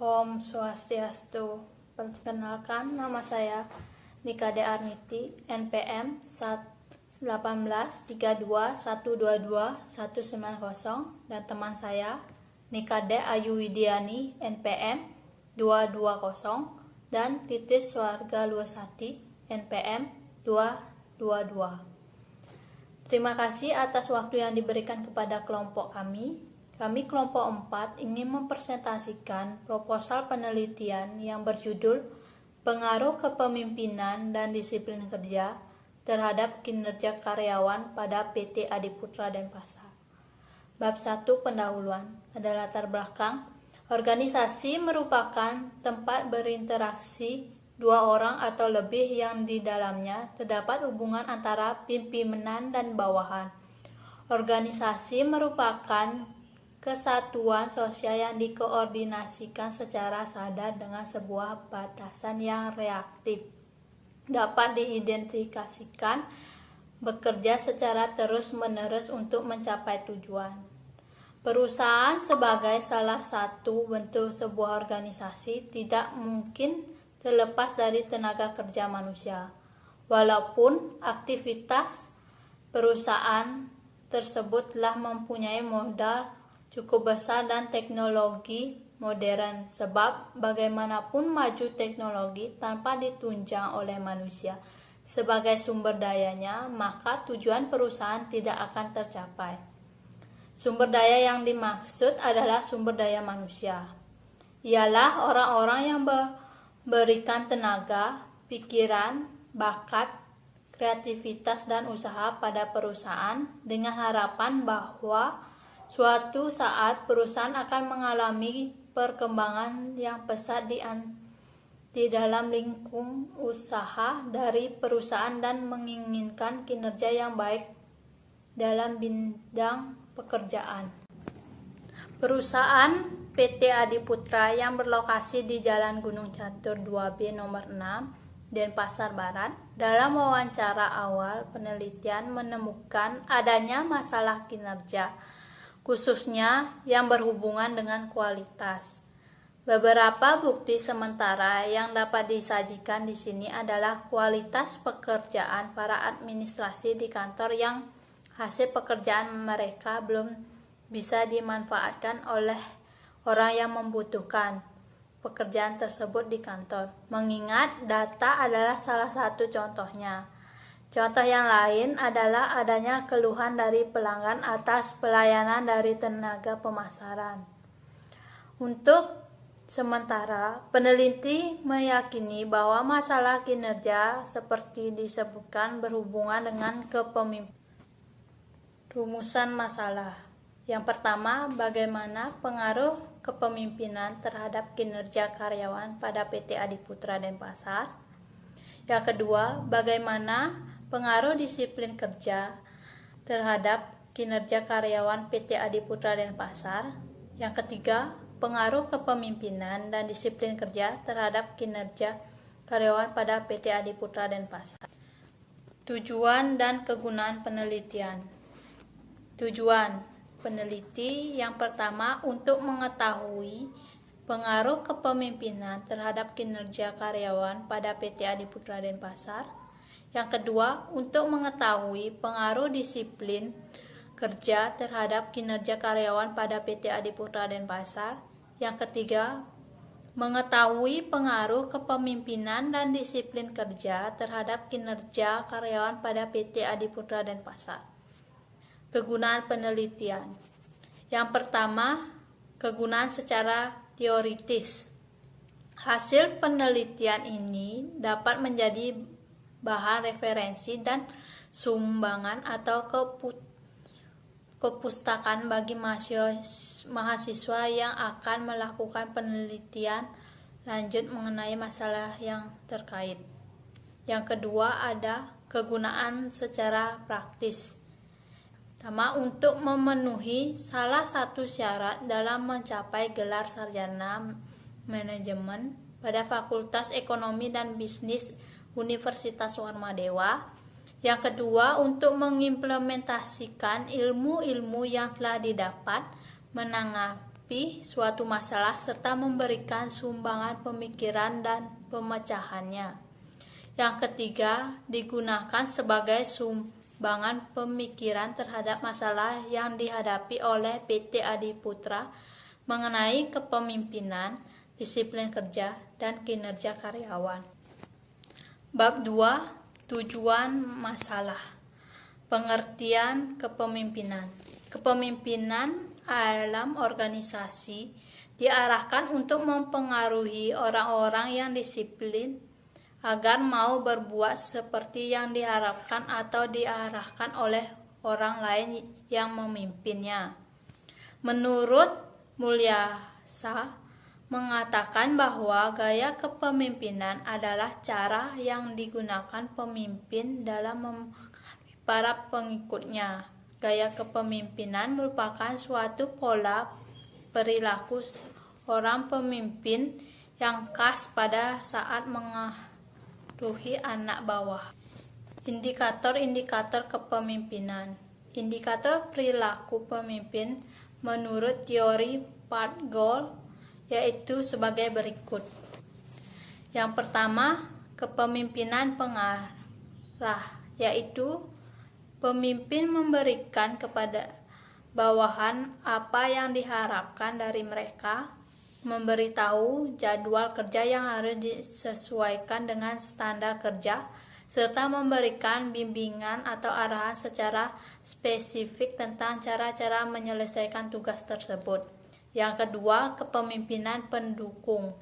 Om Swastiastu. Perkenalkan, nama saya Nika D. Arniti, NPM 1832122190, dan teman saya Nika D. Ayu Widiani, NPM 220, dan Titis Suarga Luasati, NPM 222. Terima kasih atas waktu yang diberikan kepada kelompok kami. Kami kelompok 4 ingin mempresentasikan proposal penelitian yang berjudul Pengaruh Kepemimpinan dan Disiplin Kerja terhadap Kinerja Karyawan pada PT Adiputra Denpasar. Bab 1 pendahuluan adalah latar belakang. Organisasi merupakan tempat berinteraksi dua orang atau lebih yang di dalamnya terdapat hubungan antara pimpinan dan bawahan. Organisasi merupakan kesatuan sosial yang dikoordinasikan secara sadar dengan sebuah batasan yang reaktif. Dapat diidentifikasikan bekerja secara terus-menerus untuk mencapai tujuan. Perusahaan sebagai salah satu bentuk sebuah organisasi tidak mungkin terlepas dari tenaga kerja manusia. Walaupun aktivitas perusahaan tersebut telah mempunyai modal cukup besar dan teknologi modern, sebab bagaimanapun maju teknologi tanpa ditunjang oleh manusia sebagai sumber dayanya, maka tujuan perusahaan tidak akan tercapai. Sumber daya yang dimaksud adalah sumber daya manusia. Ialah orang-orang yang memberikan tenaga, pikiran, bakat, kreativitas, dan usaha pada perusahaan dengan harapan bahwa suatu saat perusahaan akan mengalami perkembangan yang pesat di dalam lingkup usaha dari perusahaan dan menginginkan kinerja yang baik dalam bidang pekerjaan. Perusahaan PT Adiputra yang berlokasi di Jalan Gunung Catur 2B nomor 6, Denpasar Barat, dalam wawancara awal penelitian menemukan adanya masalah kinerja, khususnya yang berhubungan dengan kualitas. Beberapa bukti sementara yang dapat disajikan di sini adalah kualitas pekerjaan para administrasi di kantor yang hasil pekerjaan mereka belum bisa dimanfaatkan oleh orang yang membutuhkan pekerjaan tersebut di kantor. Mengingat data adalah salah satu contohnya. Contoh yang lain adalah adanya keluhan dari pelanggan atas pelayanan dari tenaga pemasaran. Untuk sementara, peneliti meyakini bahwa masalah kinerja seperti disebutkan berhubungan dengan kepemimpinan. Rumusan masalah. Yang pertama, bagaimana pengaruh kepemimpinan terhadap kinerja karyawan pada PT Adiputra Denpasar. Yang kedua, bagaimana pengaruh disiplin kerja terhadap kinerja karyawan PT Adiputra Denpasar. Yang ketiga, pengaruh kepemimpinan dan disiplin kerja terhadap kinerja karyawan pada PT Adiputra Denpasar. Tujuan dan kegunaan penelitian. Tujuan peneliti yang pertama untuk mengetahui pengaruh kepemimpinan terhadap kinerja karyawan pada PT Adiputra Denpasar. Yang kedua, untuk mengetahui pengaruh disiplin kerja terhadap kinerja karyawan pada PT Adiputra Denpasar. Yang ketiga, mengetahui pengaruh kepemimpinan dan disiplin kerja terhadap kinerja karyawan pada PT Adiputra Denpasar. Kegunaan penelitian. Yang pertama, kegunaan secara teoritis. Hasil penelitian ini dapat menjadi bahan referensi dan sumbangan atau kepustakaan bagi mahasiswa yang akan melakukan penelitian lanjut mengenai masalah yang terkait. Yang kedua ada kegunaan secara praktis. Pertama, untuk memenuhi salah satu syarat dalam mencapai gelar sarjana manajemen pada Fakultas Ekonomi dan Bisnis Universitas Warmadewa. Yang kedua, untuk mengimplementasikan ilmu-ilmu yang telah didapat menanggapi menghadapi suatu masalah serta memberikan sumbangan pemikiran dan pemecahannya. Yang ketiga, digunakan sebagai sumbangan pemikiran terhadap masalah yang dihadapi oleh PT Adiputra mengenai kepemimpinan, disiplin kerja, dan kinerja karyawan. Bab 2. Tujuan masalah. Pengertian kepemimpinan. Kepemimpinan dalam organisasi diarahkan untuk mempengaruhi orang-orang yang disiplin agar mau berbuat seperti yang diharapkan atau diarahkan oleh orang lain yang memimpinnya. Menurut Mulyasa, mengatakan bahwa gaya kepemimpinan adalah cara yang digunakan pemimpin dalam mempengaruhi para pengikutnya. Gaya kepemimpinan merupakan suatu pola perilaku seorang pemimpin yang khas pada saat mengaruhi anak bawah. Indikator-indikator kepemimpinan. Indikator perilaku pemimpin menurut teori Pat-Gould yaitu sebagai berikut. Yang pertama, kepemimpinan pengarah, yaitu pemimpin memberikan kepada bawahan apa yang diharapkan dari mereka, memberitahu jadwal kerja yang harus disesuaikan dengan standar kerja, serta memberikan bimbingan atau arahan secara spesifik tentang cara-cara menyelesaikan tugas tersebut. Yang kedua, kepemimpinan pendukung,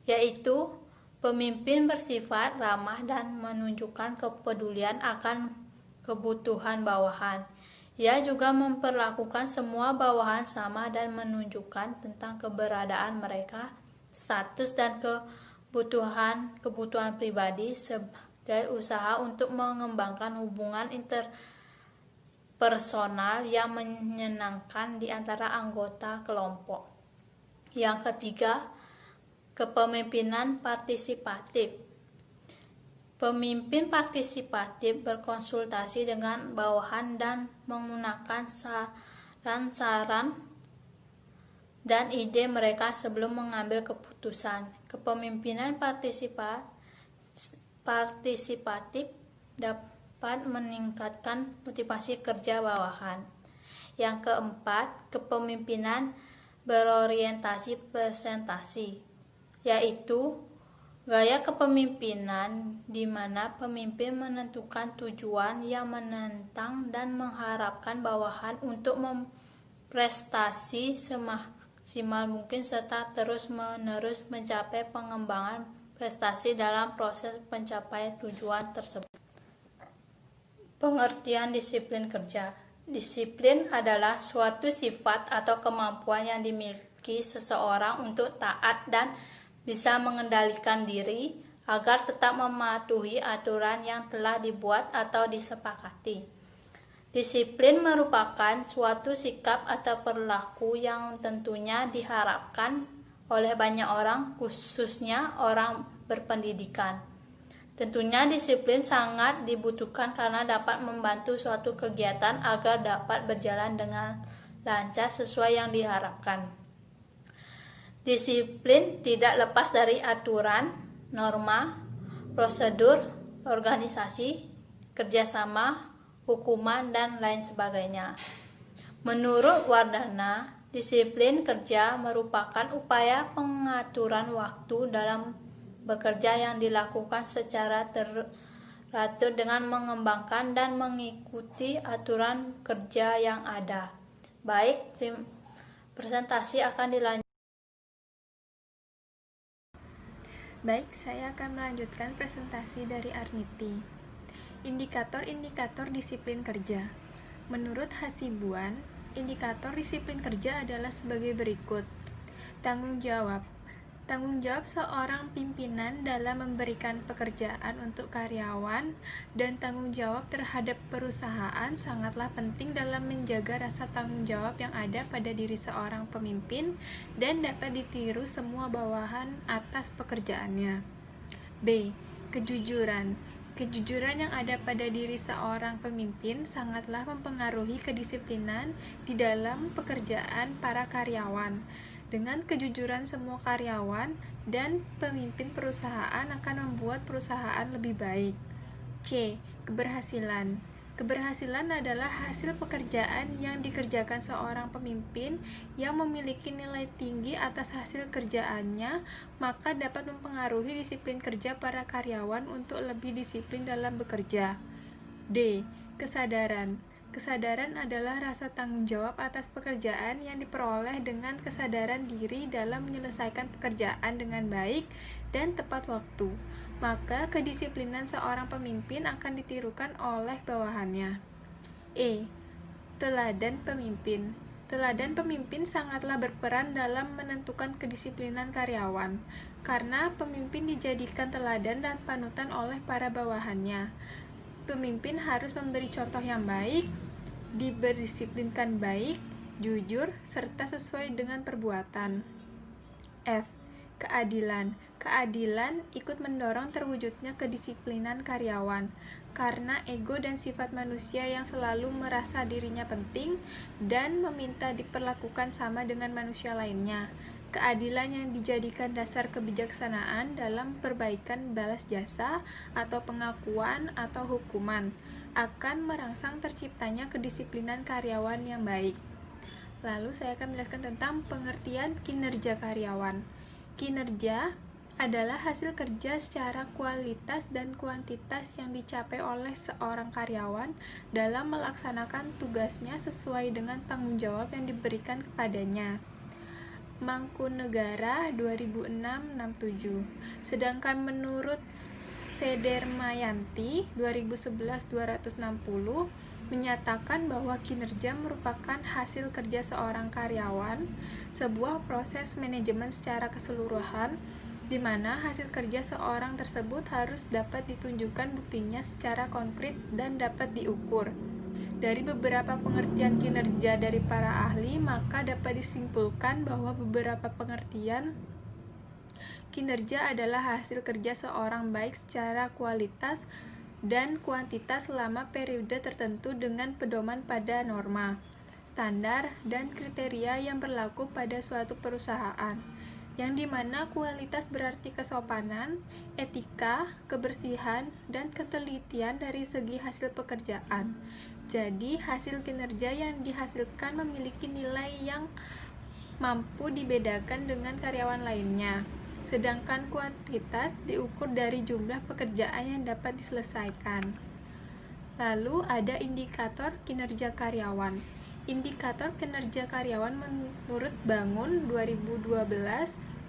yaitu pemimpin bersifat ramah dan menunjukkan kepedulian akan kebutuhan bawahan. Ia juga memperlakukan semua bawahan sama dan menunjukkan tentang keberadaan mereka, status dan kebutuhan pribadi sebagai usaha untuk mengembangkan hubungan interpersonal yang menyenangkan di antara anggota kelompok. Yang ketiga, kepemimpinan partisipatif. Pemimpin partisipatif berkonsultasi dengan bawahan dan menggunakan saran-saran dan ide mereka sebelum mengambil keputusan. Kepemimpinan partisipatif dapat meningkatkan motivasi kerja bawahan. Yang keempat, kepemimpinan berorientasi presentasi, yaitu gaya kepemimpinan di mana pemimpin menentukan tujuan yang menentang dan mengharapkan bawahan untuk memprestasi semaksimal mungkin serta terus-menerus mencapai pengembangan prestasi dalam proses pencapaian tujuan tersebut. Pengertian disiplin kerja. Disiplin adalah suatu sifat atau kemampuan yang dimiliki seseorang untuk taat dan bisa mengendalikan diri agar tetap mematuhi aturan yang telah dibuat atau disepakati. Disiplin merupakan suatu sikap atau perilaku yang tentunya diharapkan oleh banyak orang, khususnya orang berpendidikan. Tentunya disiplin sangat dibutuhkan karena dapat membantu suatu kegiatan agar dapat berjalan dengan lancar sesuai yang diharapkan. Disiplin tidak lepas dari aturan, norma, prosedur, organisasi, kerjasama, hukuman, dan lain sebagainya. Menurut Wardana, disiplin kerja merupakan upaya pengaturan waktu dalam bekerja yang dilakukan secara teratur dengan mengembangkan dan mengikuti aturan kerja yang ada. Baik, presentasi akan dilanjutkan. Baik, saya akan melanjutkan presentasi dari Arniti. Indikator-indikator disiplin kerja. Menurut Hasibuan, indikator disiplin kerja adalah sebagai berikut. Tanggung jawab. Tanggung jawab seorang pimpinan dalam memberikan pekerjaan untuk karyawan dan tanggung jawab terhadap perusahaan sangatlah penting dalam menjaga rasa tanggung jawab yang ada pada diri seorang pemimpin dan dapat ditiru semua bawahan atas pekerjaannya. B. Kejujuran. Kejujuran yang ada pada diri seorang pemimpin sangatlah mempengaruhi kedisiplinan di dalam pekerjaan para karyawan. Dengan kejujuran semua karyawan dan pemimpin perusahaan akan membuat perusahaan lebih baik. C. Keberhasilan. Keberhasilan adalah hasil pekerjaan yang dikerjakan seorang pemimpin yang memiliki nilai tinggi atas hasil kerjaannya, maka dapat mempengaruhi disiplin kerja para karyawan untuk lebih disiplin dalam bekerja. D. Kesadaran. Kesadaran adalah rasa tanggung jawab atas pekerjaan yang diperoleh dengan kesadaran diri dalam menyelesaikan pekerjaan dengan baik dan tepat waktu. Maka kedisiplinan seorang pemimpin akan ditirukan oleh bawahannya. E. Teladan pemimpin. Teladan pemimpin sangatlah berperan dalam menentukan kedisiplinan karyawan, karena pemimpin dijadikan teladan dan panutan oleh para bawahannya. Pemimpin harus memberi contoh yang baik, diberdisiplinkan baik, jujur, serta sesuai dengan perbuatan. F. Keadilan. Keadilan ikut mendorong terwujudnya kedisiplinan karyawan, karena ego dan sifat manusia yang selalu merasa dirinya penting dan meminta diperlakukan sama dengan manusia lainnya. Keadilan yang dijadikan dasar kebijaksanaan dalam perbaikan balas jasa atau pengakuan atau hukuman akan merangsang terciptanya kedisiplinan karyawan yang baik. Lalu saya akan menjelaskan tentang pengertian kinerja karyawan. Kinerja adalah hasil kerja secara kualitas dan kuantitas yang dicapai oleh seorang karyawan dalam melaksanakan tugasnya sesuai dengan tanggung jawab yang diberikan kepadanya. Mangkunegara 2006-67. Sedangkan menurut Sedermayanti 2011-260 menyatakan bahwa kinerja merupakan hasil kerja seorang karyawan, sebuah proses manajemen secara keseluruhan di mana hasil kerja seorang tersebut harus dapat ditunjukkan buktinya secara konkret dan dapat diukur. Dari beberapa pengertian kinerja dari para ahli, maka dapat disimpulkan bahwa beberapa pengertian kinerja adalah hasil kerja seorang baik secara kualitas dan kuantitas selama periode tertentu dengan pedoman pada norma, standar, dan kriteria yang berlaku pada suatu perusahaan, yang dimana kualitas berarti kesopanan, etika, kebersihan, dan ketelitian dari segi hasil pekerjaan. Jadi, hasil kinerja yang dihasilkan memiliki nilai yang mampu dibedakan dengan karyawan lainnya. Sedangkan kuantitas diukur dari jumlah pekerjaan yang dapat diselesaikan. Lalu ada indikator kinerja karyawan. Indikator kinerja karyawan menurut Bangun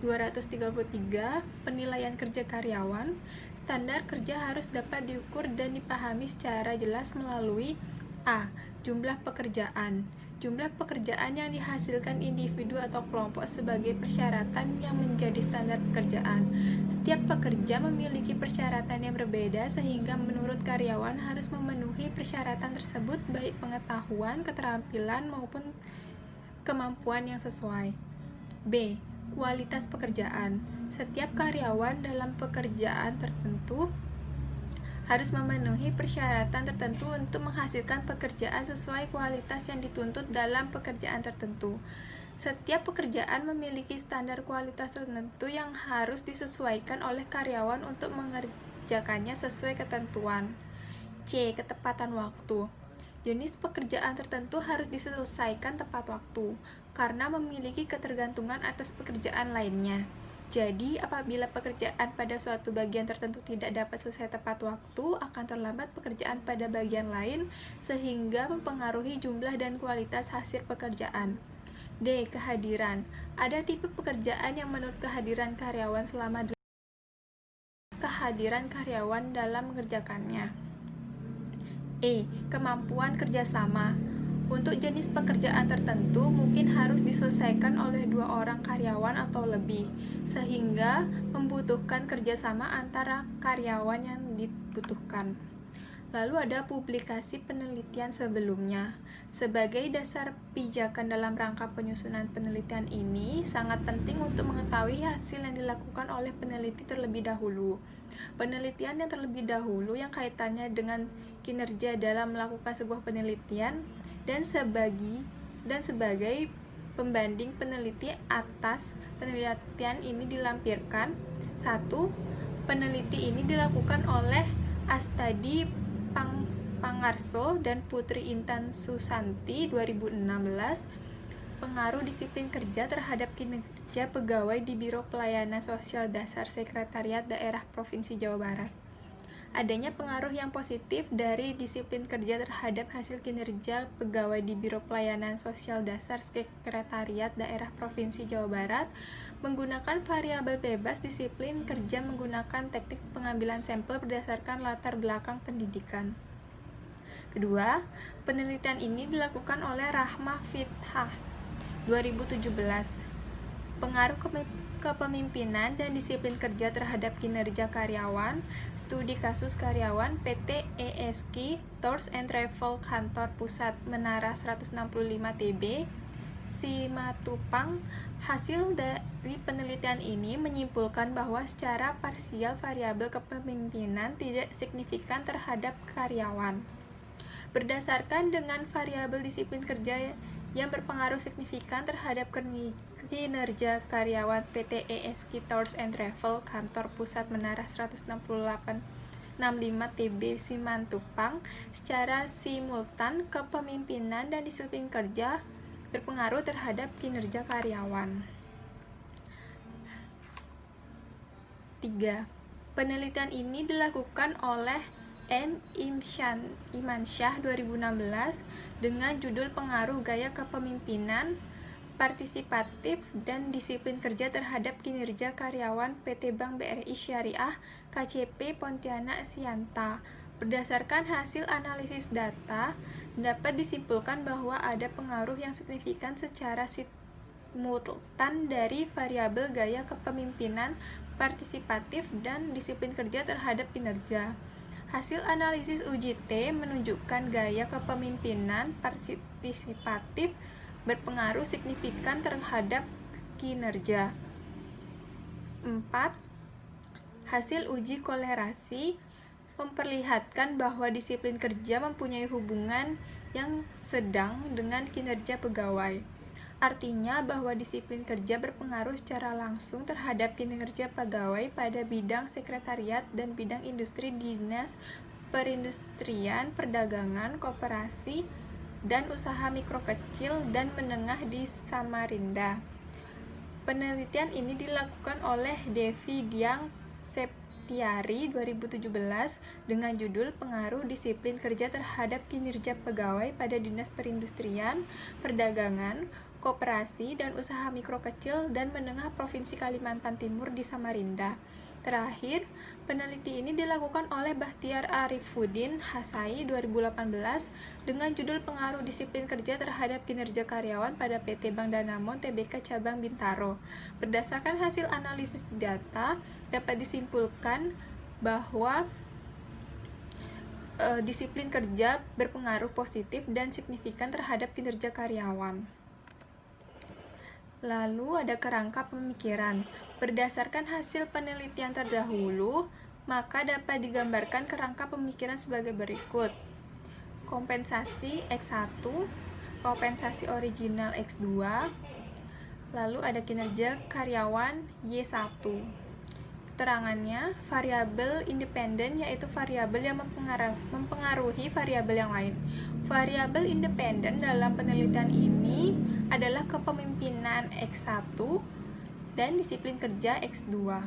2012-233 penilaian kerja karyawan, standar kerja harus dapat diukur dan dipahami secara jelas melalui A. Jumlah pekerjaan. Jumlah pekerjaan yang dihasilkan individu atau kelompok sebagai persyaratan yang menjadi standar pekerjaan. Setiap pekerja memiliki persyaratan yang berbeda sehingga menurut karyawan harus memenuhi persyaratan tersebut baik pengetahuan, keterampilan maupun kemampuan yang sesuai. B. Kualitas pekerjaan. Setiap karyawan dalam pekerjaan tertentu harus memenuhi persyaratan tertentu untuk menghasilkan pekerjaan sesuai kualitas yang dituntut dalam pekerjaan tertentu. Setiap pekerjaan memiliki standar kualitas tertentu yang harus disesuaikan oleh karyawan untuk mengerjakannya sesuai ketentuan. C. Ketepatan waktu. Jenis pekerjaan tertentu harus diselesaikan tepat waktu, karena memiliki ketergantungan atas pekerjaan lainnya. Jadi, apabila pekerjaan pada suatu bagian tertentu tidak dapat selesai tepat waktu, akan terlambat pekerjaan pada bagian lain, sehingga mempengaruhi jumlah dan kualitas hasil pekerjaan. D. Kehadiran. Ada tipe pekerjaan yang menurut kehadiran karyawan dalam mengerjakannya. E. Kemampuan kerjasama. Untuk jenis pekerjaan tertentu mungkin harus diselesaikan oleh 2 orang karyawan atau lebih, sehingga membutuhkan kerjasama antara karyawan yang dibutuhkan. Lalu ada publikasi penelitian sebelumnya. Sebagai dasar pijakan dalam rangka penyusunan penelitian ini, sangat penting untuk mengetahui hasil yang dilakukan oleh peneliti terlebih dahulu. Penelitian yang terlebih dahulu yang kaitannya dengan kinerja dalam melakukan sebuah penelitian dan sebagai pembanding peneliti atas penelitian ini dilampirkan. 1. Peneliti ini dilakukan oleh Astadi Pangarso dan Putri Intan Susanti 2016. Pengaruh disiplin kerja terhadap kinerja pegawai di Biro Pelayanan Sosial Dasar Sekretariat Daerah Provinsi Jawa Barat. Adanya pengaruh yang positif dari disiplin kerja terhadap hasil kinerja pegawai di Biro Pelayanan Sosial Dasar Sekretariat Daerah Provinsi Jawa Barat menggunakan variabel bebas disiplin kerja menggunakan teknik pengambilan sampel berdasarkan latar belakang pendidikan. Kedua, penelitian ini dilakukan oleh Rahma Fithah 2017. Pengaruh kepemimpinan dan disiplin kerja terhadap kinerja karyawan, studi kasus karyawan PT ESK Tours and Travel Kantor Pusat Menara 165 TB Simatupang. Hasil dari penelitian ini menyimpulkan bahwa secara parsial variabel kepemimpinan tidak signifikan terhadap karyawan. Berdasarkan dengan variabel disiplin kerja yang berpengaruh signifikan terhadap kinerja karyawan PT ESK Tours and Travel Kantor Pusat Menara 165 TB Simatupang, secara simultan kepemimpinan dan disiplin kerja berpengaruh terhadap kinerja karyawan. 3. Penelitian ini dilakukan oleh M. Imansyah 2016 dengan judul Pengaruh Gaya Kepemimpinan Partisipatif dan Disiplin Kerja terhadap Kinerja Karyawan PT Bank BRI Syariah KCP Pontianak Sianta. Berdasarkan hasil analisis data, dapat disimpulkan bahwa ada pengaruh yang signifikan secara simultan dari variabel gaya kepemimpinan partisipatif dan disiplin kerja terhadap kinerja. Hasil analisis uji T menunjukkan gaya kepemimpinan partisipatif berpengaruh signifikan terhadap kinerja. 4. Hasil uji kolerasi memperlihatkan bahwa disiplin kerja mempunyai hubungan yang sedang dengan kinerja pegawai. Artinya bahwa disiplin kerja berpengaruh secara langsung terhadap kinerja pegawai pada bidang sekretariat dan bidang industri di Dinas Perindustrian, Perdagangan, Koperasi, dan Usaha Mikro Kecil dan Menengah di Samarinda. Penelitian ini dilakukan oleh Devi Diang Septiari 2017 dengan judul Pengaruh Disiplin Kerja Terhadap Kinerja Pegawai pada Dinas Perindustrian, Perdagangan, Koperasi, dan Usaha Mikro Kecil dan Menengah Provinsi Kalimantan Timur di Samarinda. Terakhir, peneliti ini dilakukan oleh Bahtiar Arifuddin Hasai 2018 dengan judul Pengaruh Disiplin Kerja Terhadap Kinerja Karyawan pada PT Bank Danamon Tbk Cabang Bintaro. Berdasarkan hasil analisis data, dapat disimpulkan bahwa disiplin kerja berpengaruh positif dan signifikan terhadap kinerja karyawan. Lalu ada kerangka pemikiran. Berdasarkan hasil penelitian terdahulu, maka dapat digambarkan kerangka pemikiran sebagai berikut. Kompensasi X1, kompensasi original X2, lalu ada kinerja karyawan Y1. Keterangannya, variabel independen yaitu variabel yang mempengaruhi variabel yang lain. Variabel independen dalam penelitian ini adalah kepemimpinan X1 dan disiplin kerja X2.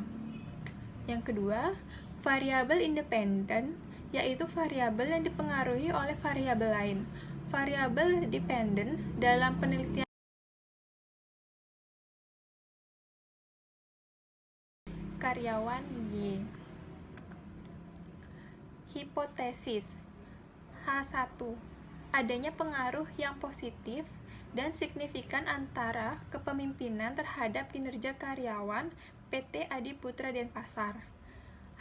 Yang kedua, variabel independen yaitu variabel yang dipengaruhi oleh variabel lain. Variabel dependen dalam penelitian karyawan Y. Hipotesis H1. Adanya pengaruh yang positif dan signifikan antara kepemimpinan terhadap kinerja karyawan PT Adi Putra Denpasar.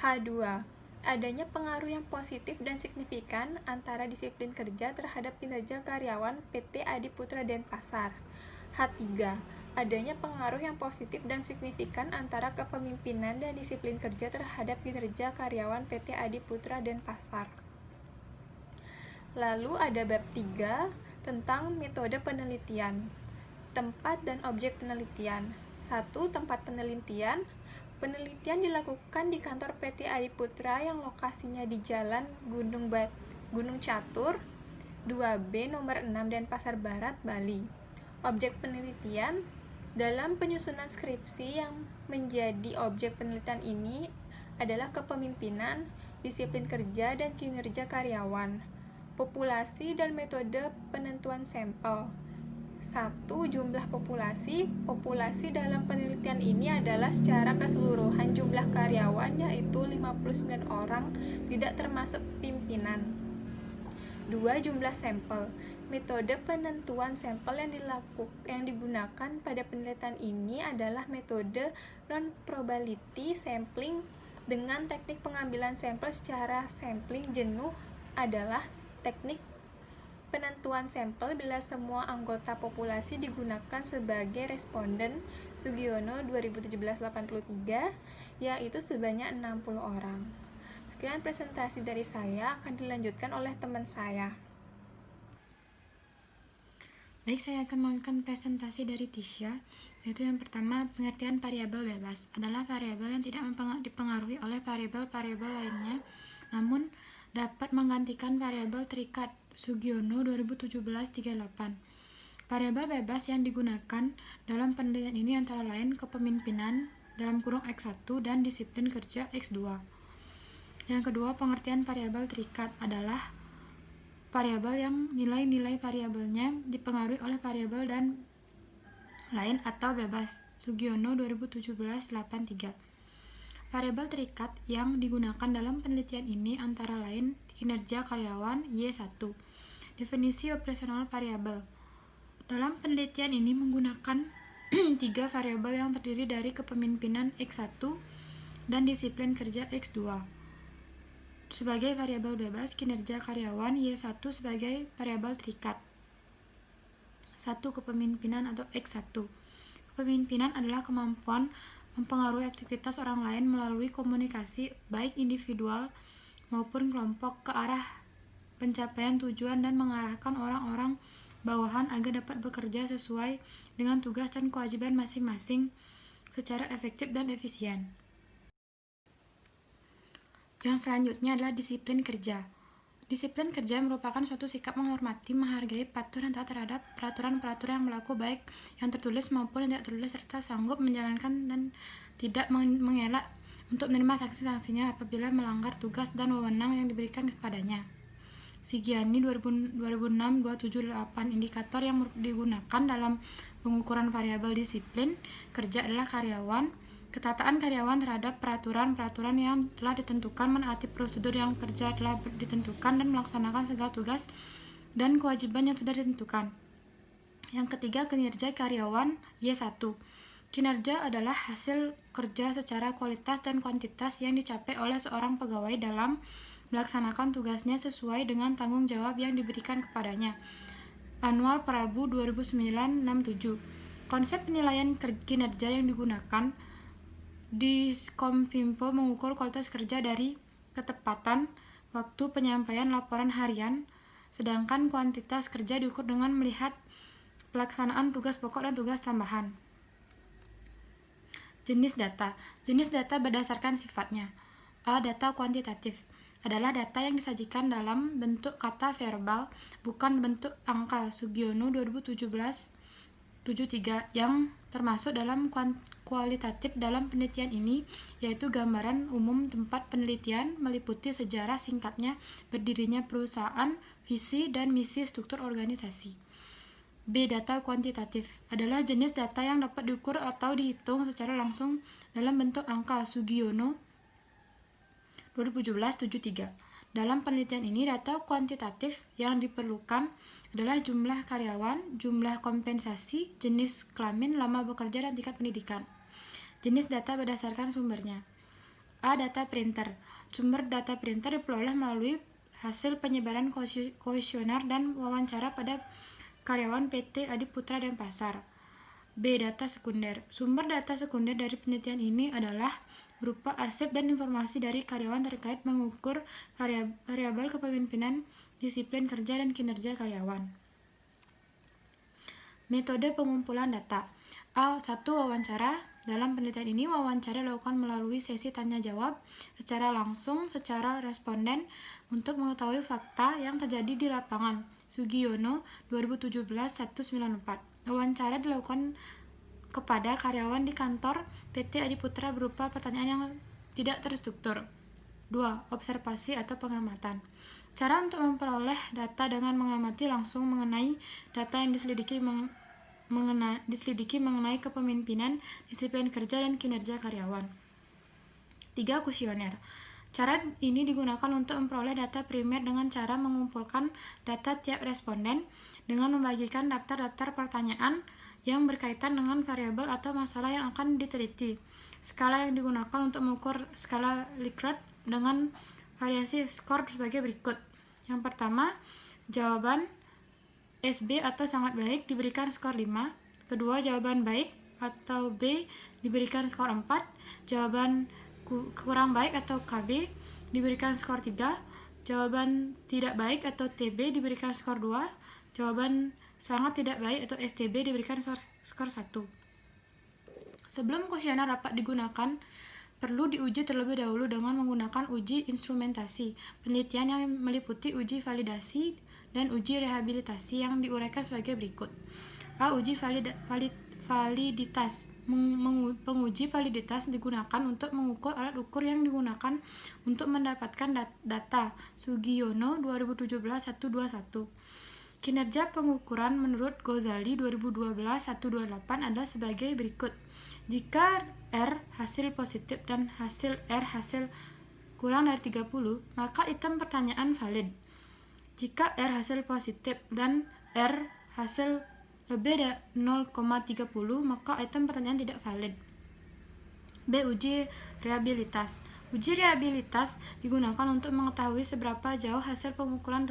H2. adanya pengaruh yang positif dan signifikan antara disiplin kerja terhadap kinerja karyawan PT Adiputra Denpasar. H3. Adanya pengaruh yang positif dan signifikan antara kepemimpinan dan disiplin kerja terhadap kinerja karyawan PT Adiputra Denpasar. Lalu ada bab 3 tentang metode penelitian. Tempat dan objek penelitian. 1. Tempat penelitian. Penelitian dilakukan di kantor PT Adiputra yang lokasinya di Jalan Gunung Catur, 2B nomor 6 Denpasar Barat, Bali. Objek penelitian. Dalam penyusunan skripsi yang menjadi objek penelitian ini adalah kepemimpinan, disiplin kerja, dan kinerja karyawan. Populasi dan metode penentuan sampel. 1. Jumlah populasi. Populasi dalam penelitian ini adalah secara keseluruhan jumlah karyawan, yaitu 59 orang, tidak termasuk pimpinan. 2. Jumlah sampel. Metode penentuan sampel yang digunakan pada penelitian ini adalah metode non-probability sampling dengan teknik pengambilan sampel secara sampling jenuh adalah teknik penentuan sampel bila semua anggota populasi digunakan sebagai responden Sugiono 2017-83, yaitu sebanyak 60 orang. Sekian presentasi dari saya, akan dilanjutkan oleh teman saya. Baik, saya akan membawakan presentasi dari Tisha, yaitu yang pertama, pengertian variabel bebas adalah variabel yang tidak dipengaruhi oleh variabel-variabel lainnya, namun dapat menggantikan variabel terikat. Sugiono 2017-38. Variabel bebas yang digunakan dalam penelitian ini antara lain kepemimpinan (X1) dan disiplin kerja X2. Yang kedua, pengertian variabel terikat adalah variabel yang nilai-nilai variabelnya dipengaruhi oleh variabel dan lain atau bebas. Sugiono 2017-83. Variabel terikat yang digunakan dalam penelitian ini antara lain kinerja karyawan Y1. Definisi operasional variabel. Dalam penelitian ini menggunakan 3 variabel yang terdiri dari kepemimpinan X1 dan disiplin kerja X2. Sebagai variabel bebas, kinerja karyawan Y1 sebagai variabel terikat. 1. Kepemimpinan atau X1. Kepemimpinan adalah kemampuan mempengaruhi aktivitas orang lain melalui komunikasi baik individual maupun kelompok ke arah pencapaian tujuan dan mengarahkan orang-orang bawahan agar dapat bekerja sesuai dengan tugas dan kewajiban masing-masing secara efektif dan efisien. Yang selanjutnya adalah disiplin kerja. Disiplin kerja merupakan suatu sikap menghormati, menghargai, patuh, dan taat terhadap peraturan-peraturan yang berlaku baik yang tertulis maupun yang tidak tertulis serta sanggup menjalankan dan tidak mengelak untuk menerima sanksi-sanksinya apabila melanggar tugas dan wewenang yang diberikan kepadanya. Sigiani 2006-278. Indikator yang digunakan dalam pengukuran variabel disiplin kerja adalah karyawan, ketaatan karyawan terhadap peraturan-peraturan yang telah ditentukan, menaati prosedur yang kerja telah ditentukan, dan melaksanakan segala tugas dan kewajiban yang sudah ditentukan. Yang ketiga, kinerja karyawan Y1. Kinerja adalah hasil kerja secara kualitas dan kuantitas yang dicapai oleh seorang pegawai dalam melaksanakan tugasnya sesuai dengan tanggung jawab yang diberikan kepadanya. Anwar Prabu 2009-67. Konsep penilaian kinerja yang digunakan di Kominfo mengukur kualitas kerja dari ketepatan waktu penyampaian laporan harian, sedangkan kuantitas kerja diukur dengan melihat pelaksanaan tugas pokok dan tugas tambahan. Jenis data. Jenis data berdasarkan sifatnya. A. Data kuantitatif adalah data yang disajikan dalam bentuk kata verbal, bukan bentuk angka. Sugiono 2017-73. Yang termasuk dalam kualitatif dalam penelitian ini, yaitu gambaran umum tempat penelitian, meliputi sejarah singkatnya berdirinya perusahaan, visi dan misi, struktur organisasi. B. Data kuantitatif adalah jenis data yang dapat diukur atau dihitung secara langsung dalam bentuk angka. Sugiono 2017-73. Dalam penelitian ini, data kuantitatif yang diperlukan adalah jumlah karyawan, jumlah kompensasi, jenis kelamin, lama bekerja, dan tingkat pendidikan. Jenis data berdasarkan sumbernya. A. Data printer Sumber data printer diperoleh melalui hasil penyebaran kuesioner dan wawancara pada karyawan PT Adiputra dan Pasar. B. Data sekunder. Sumber data sekunder dari penelitian ini adalah berupa arsip dan informasi dari karyawan terkait mengukur variabel kepemimpinan, disiplin kerja, dan kinerja karyawan. Metode pengumpulan data. A. 1. Wawancara. Dalam penelitian ini, wawancara dilakukan melalui sesi tanya-jawab secara langsung secara responden untuk mengetahui fakta yang terjadi di lapangan. Sugiono, 2017-194. Wawancara dilakukan kepada karyawan di kantor PT Adiputra berupa pertanyaan yang tidak terstruktur. 2. Observasi atau pengamatan. Cara untuk memperoleh data dengan mengamati langsung mengenai data yang diselidiki mengenai kepemimpinan, disiplin kerja, dan kinerja karyawan. 3. Kuesioner. Cara ini digunakan untuk memperoleh data primer dengan cara mengumpulkan data tiap responden dengan membagikan daftar-daftar pertanyaan yang berkaitan dengan variabel atau masalah yang akan diteliti. Skala yang digunakan untuk mengukur skala Likert dengan variasi skor sebagai berikut. Yang pertama, jawaban SB atau sangat baik diberikan skor 5. Kedua, jawaban baik atau B diberikan skor 4. Jawaban kurang baik atau KB diberikan skor 3. Jawaban tidak baik atau TB diberikan skor 2. Jawaban sangat tidak baik atau STB diberikan skor 1. Sebelum kuesioner dapat digunakan, perlu diuji terlebih dahulu dengan menggunakan uji instrumentasi penelitian yang meliputi uji validasi dan uji rehabilitasi yang diuraikan sebagai berikut. A. Uji validitas. Penguji validitas digunakan untuk mengukur alat ukur yang digunakan untuk mendapatkan data. Sugiono, 2017-121. Kinerja pengukuran menurut Ghazali 2012-128 adalah sebagai berikut. Jika R hasil positif dan hasil R hasil kurang dari 30, maka item pertanyaan valid. Jika R hasil positif dan R hasil lebih dari 0,30, maka item pertanyaan tidak valid. B. Uji reliabilitas. Uji reliabilitas digunakan untuk mengetahui seberapa jauh hasil pengukuran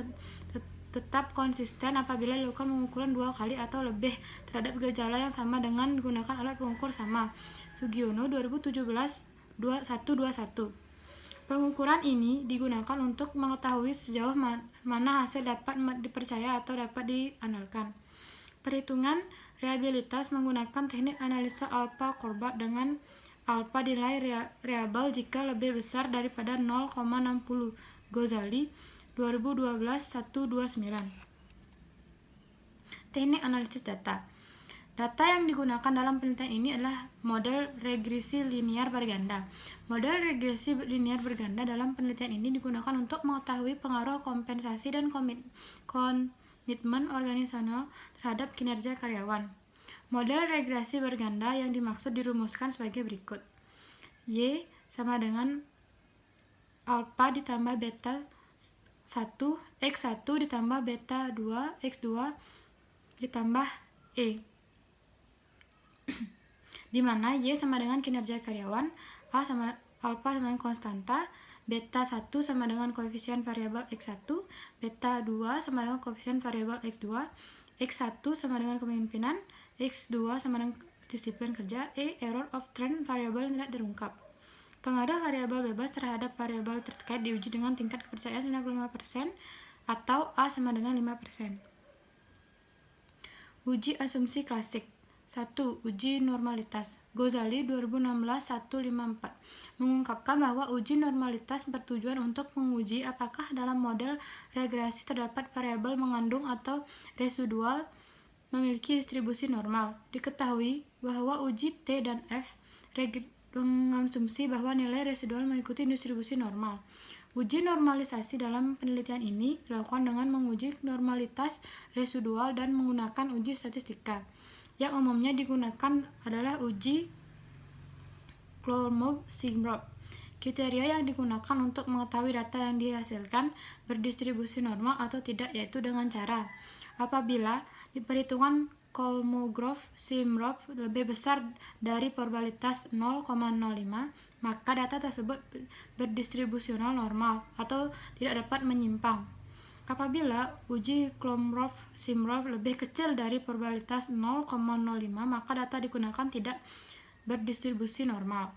tetap konsisten apabila dilakukan pengukuran 2 kali atau lebih terhadap gejala yang sama dengan menggunakan alat pengukur sama. Sugiono, 2017-121. Pengukuran ini digunakan untuk mengetahui sejauh mana hasil dapat dipercaya atau dapat diandalkan. Perhitungan reliabilitas menggunakan teknik analisa alpha Corbat dengan alpha nilai variabel jika lebih besar daripada 0,60. Ghazali, 2012-129. Teknik analisis data. Data yang digunakan dalam penelitian ini adalah model regresi linear berganda. Model regresi linear berganda dalam penelitian ini digunakan untuk mengetahui pengaruh kompensasi dan komitmen organisasional terhadap kinerja karyawan. Model regresi berganda yang dimaksud dirumuskan sebagai berikut. Y sama dengan alpha ditambah beta 1, X1 ditambah beta 2, X2 ditambah E. Di mana Y sama dengan kinerja karyawan, alpha sama dengan konstanta, beta 1 sama dengan koefisien variabel X1, beta 2 sama dengan koefisien variabel X2, X1 sama dengan kepemimpinan, X2 sama dengan disiplin kerja, E error of trend variabel yang tidak terungkap. Pengaruh variabel bebas terhadap variabel terkait diuji dengan tingkat kepercayaan 95% atau A sama dengan 5%. Uji asumsi klasik. 1. Uji normalitas. Ghazali 2016-154 mengungkapkan bahwa uji normalitas bertujuan untuk menguji apakah dalam model regresi terdapat variabel mengandung atau residual memiliki distribusi normal. Diketahui bahwa uji T dan F mengasumsi bahwa nilai residual mengikuti distribusi normal. Uji normalisasi dalam penelitian ini dilakukan dengan menguji normalitas residual dan menggunakan uji statistika. Yang umumnya digunakan adalah uji Kolmogorov. Kriteria yang digunakan untuk mengetahui data yang dihasilkan berdistribusi normal atau tidak yaitu dengan cara apabila di perhitungan Kolmogorov-Simrov lebih besar dari probabilitas 0,05, maka data tersebut berdistribusional normal atau tidak dapat menyimpang. Apabila uji Kolmogorov-Simrov lebih kecil dari probabilitas 0,05, maka data digunakan tidak berdistribusi normal.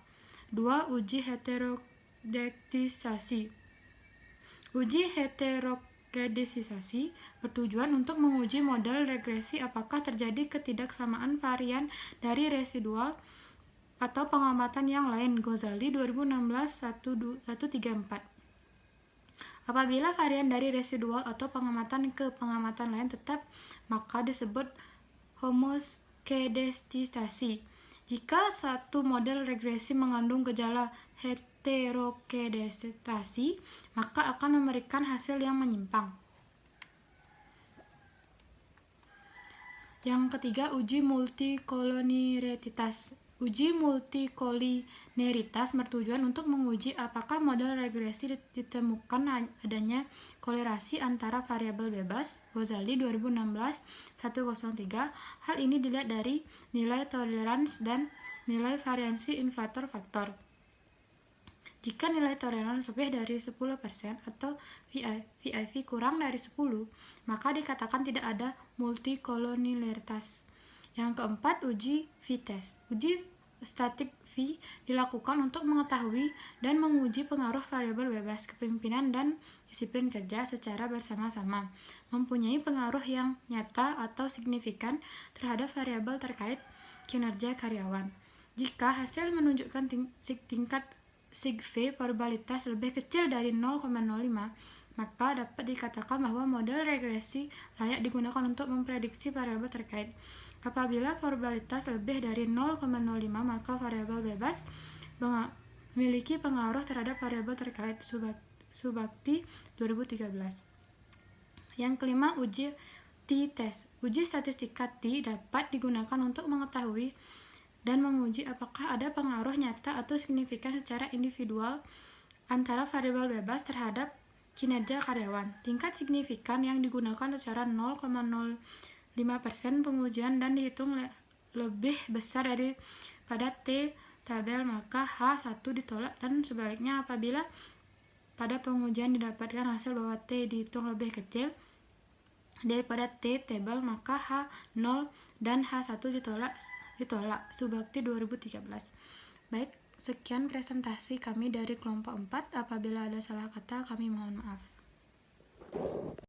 2. Uji heterogeneisasi. Uji heterogeneisasi bertujuan untuk menguji model regresi apakah terjadi ketidaksamaan varian dari residual atau pengamatan yang lain. Ghazali 2016-134. Apabila varian dari residual atau pengamatan ke pengamatan lain tetap, maka disebut homoskedastisasi. Jika satu model regresi mengandung gejala heterokedastasi, maka akan memberikan hasil yang menyimpang. Yang ketiga, uji multikoliniaritas. Uji multikoliniaritas bertujuan untuk menguji apakah model regresi ditemukan adanya kolerasi antara variabel bebas. Ghazali 2016-103. Hal ini dilihat dari nilai toleransi dan nilai variansi inflator faktor. Jika nilai toleransi lebih dari 10% atau VIV kurang dari 10, maka dikatakan tidak ada multikoliniaritas. Yang keempat, uji V-test. Uji statik V dilakukan untuk mengetahui dan menguji pengaruh variabel bebas kepemimpinan dan disiplin kerja secara bersama-sama, mempunyai pengaruh yang nyata atau signifikan terhadap variabel terkait kinerja karyawan. Jika hasil menunjukkan tingkat sig V probabilitas lebih kecil dari 0,05, maka dapat dikatakan bahwa model regresi layak digunakan untuk memprediksi variabel terkait. Apabila probabilitas lebih dari 0,05, maka variabel bebas memiliki pengaruh terhadap variabel terkait. Subakti 2013. Yang kelima, uji t-test. Uji statistika T dapat digunakan untuk mengetahui dan menguji apakah ada pengaruh nyata atau signifikan secara individual antara variabel bebas terhadap kinerja karyawan. Tingkat signifikan yang digunakan secara 0,05% pengujian dan dihitung lebih besar daripada T tabel, maka H1 ditolak, dan sebaliknya apabila pada pengujian didapatkan hasil bahwa T dihitung lebih kecil daripada T tabel, maka H0 dan H1 ditolak. Subakti 2013. Baik, sekian presentasi kami dari kelompok 4. Apabila ada salah kata, kami mohon maaf.